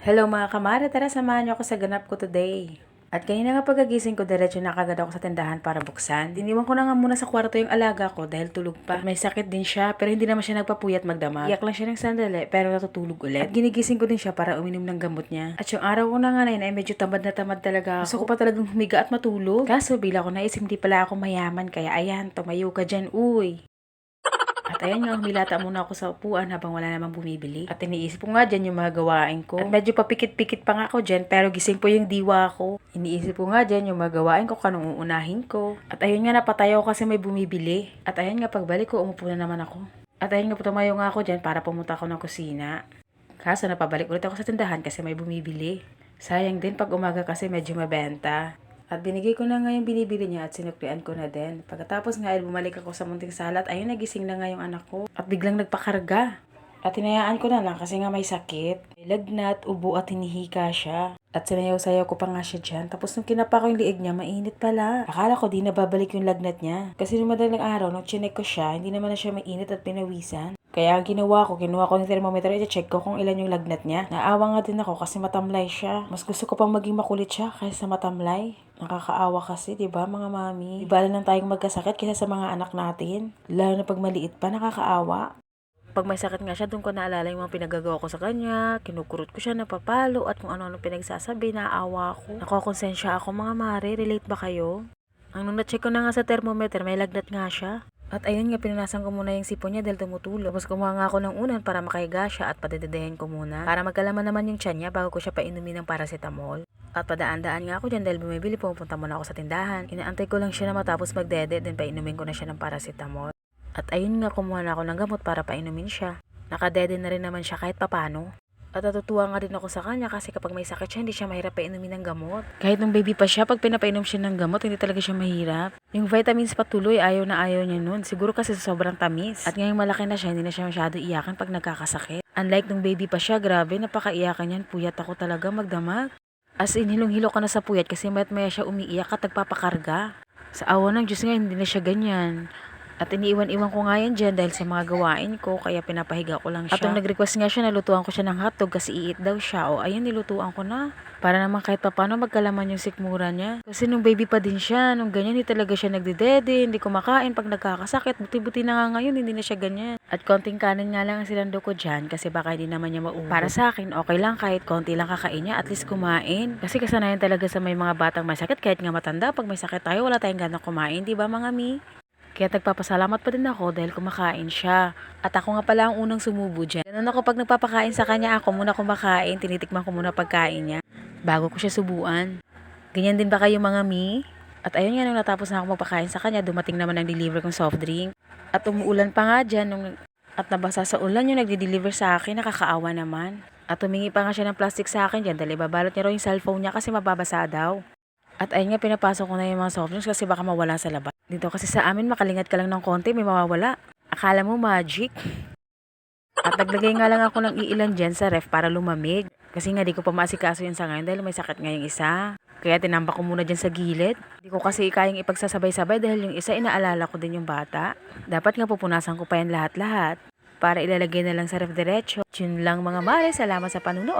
Hello mga kamare, tara samahan niyo ako sa ganap ko today. At kanina nga pagkagising ko, diretso na kagad ako sa tindahan para buksan. Iniwan ko na nga muna sa kwarto yung alaga ko dahil tulog pa. May sakit din siya, pero hindi naman siya nagpapuyat magdamag. Iyak lang siya ng sandali, pero natutulog ulit. At ginigising ko din siya para uminom ng gamot niya. At yung araw ko na nga na yun ay medyo tamad na tamad talaga ako. Gusto ko pa talagang humiga at matulog. Kaso bila ko naisip hindi pala ako mayaman, kaya ayan, tumayo ka dyan, uy. At ayan nga, humilata muna ako sa upuan habang wala namang bumibili. At iniisip ko nga dyan yung mga gawain ko. At medyo papikit-pikit pa nga ako dyan, pero gising po yung diwa ko. Iniisip ko nga dyan yung mga gawain ko, kanong uunahin ko. At ayun nga, napatayo kasi may bumibili. At ayun nga, pagbalik ko, umupo na naman ako. At ayun nga, tumayo nga ako dyan para pumunta ako ng kusina. Kaso napabalik ulit ako sa tindahan kasi may bumibili. Sayang din pag umaga kasi medyo mabenta. At binigay ko na nga yung binibili niya at sinuklian ko na din. Pagkatapos nga ay bumalik ako sa munting sala at ayun, nagising na nga yung anak ko. At biglang nagpakarga. At hinayaan ko na lang kasi nga may sakit. May lagnat, ubo at hinihika siya. At sinayaw-sayaw ko pa nga siya dyan. Tapos nung kinapa ko yung liig niya, mainit pala. Akala ko di na babalik yung lagnat niya. Kasi nung madaling araw, nung chinek ko siya, hindi naman na siya mainit at pinawisan. Kaya ang ginawa ko, kinuha ko ng thermometer at check ko kung ilan yung lagnat niya. Naawa nga din ako kasi matamlay siya. Mas gusto ko pang maging makulit siya kaysa matamlay. Nakakaawa kasi, di ba mga mami? Ibala lang tayong magkasakit kaysa sa mga anak natin. Lalo na pag maliit pa, nakakaawa. Pag may sakit nga siya, doon ko naalala yung mga pinagagawa ko sa kanya, kinukurot ko siya, napapalo, at kung ano-ano pinagsasabi, naawa ako. Nakokonsensya ako mga mare, relate ba kayo? Ang nung na-check ko na nga sa thermometer, may lagnat nga siya. At ayun nga, pinunasan ko muna yung sipon niya dahil tumutulog. Tapos kumuha nga ako ng unan para makahiga siya at padededehin ko muna. Para magkalaman naman yung tiyan niya bago ko siya painumin ng paracetamol. At padaan-daan nga ako dyan dahil bumibili, pumunta muna ako sa tindahan. Inaantay ko lang siya na matapos magdede, then painumin ko na siya ng paracetamol. At ayun nga, kumuha na ako ng gamot para painumin siya. Nakadede na rin naman siya kahit papano. At natutuwa nga din ako sa kanya kasi kapag may sakit siya, hindi siya mahirap painumin ng gamot. Kahit nung baby pa siya, pag pinapainom siya ng gamot, hindi talaga siya mahirap. Yung vitamins patuloy, ayaw na ayaw niya nun. Siguro kasi sa sobrang tamis. At ngayong malaki na siya, hindi na siya masyado iyakan pag nagkakasakit. Unlike nung baby pa siya, grabe, napakaiyakan yan. Puyat ako talaga magdamag. As in, hilong-hilo ka na sa puyat kasi mayat maya siya umiiyak at nagpapakarga. Sa awa ng Diyos nga, hindi na siya ganyan. At iniiwan-iwan ko nga yan dyan dahil sa mga gawain ko, kaya pinapahiga ko lang siya. At nung nag-request nga siya, nalutuan ko siya ng hotdog kasi i-eat daw siya. O ayun, nilutuan ko na. Para naman kahit papano magkalaman yung sikmura niya. Kasi nung baby pa din siya, nung ganyan, hindi talaga siya nagdedede, hindi kumakain pag nagkakasakit. Buti-buti na nga ngayon, hindi na siya ganyan. At konting kanin nga lang ang silando ko dyan kasi baka hindi naman niya maubos. Para sa akin, okay lang kahit konti lang kakain niya, at least kumain. Kasi kasanayan talaga sa may mga batang may sakit, kahit nga matanda, pag may sakit tayo, wala tayong ganang kumain, di ba mga mi? Kaya nagpapasalamat pa din ako dahil kumakain siya. At ako nga pala ang unang sumubo dyan. Ganun ako pag nagpapakain sa kanya, ako muna kumakain, tinitikman ko muna pagkain niya bago ko siya subuan. Ganyan din ba kayo mga mi? At ayun nga, nung natapos na ako magpakain sa kanya, dumating naman ang deliver kong soft drink. At umuulan pa nga dyan, at nabasa sa ulan yung nagde-deliver sa akin, nakakaawa naman. At humingi pa nga siya ng plastic sa akin dyan dahil ibabalot niya raw yung cellphone niya kasi mababasa daw. At ayun nga, pinapasok ko na yung mga soft drinks kasi baka mawala sa labas. Dito kasi sa amin, makalingat ka lang ng konti, may mawawala. Akala mo magic? At naglagay nga lang ako ng iilan dyan sa ref para lumamig. Kasi nga di ko pa maasikaso yan sa ngayon dahil may sakit nga yung isa. Kaya tinambak ko muna dyan sa gilid. Di ko kasi kayang ipagsasabay-sabay dahil yung isa inaalala ko din yung bata. Dapat nga pupunasan ko pa yan lahat-lahat. Para ilalagay na lang sa ref diretso. Yun lang mga mare, salamat sa panunood.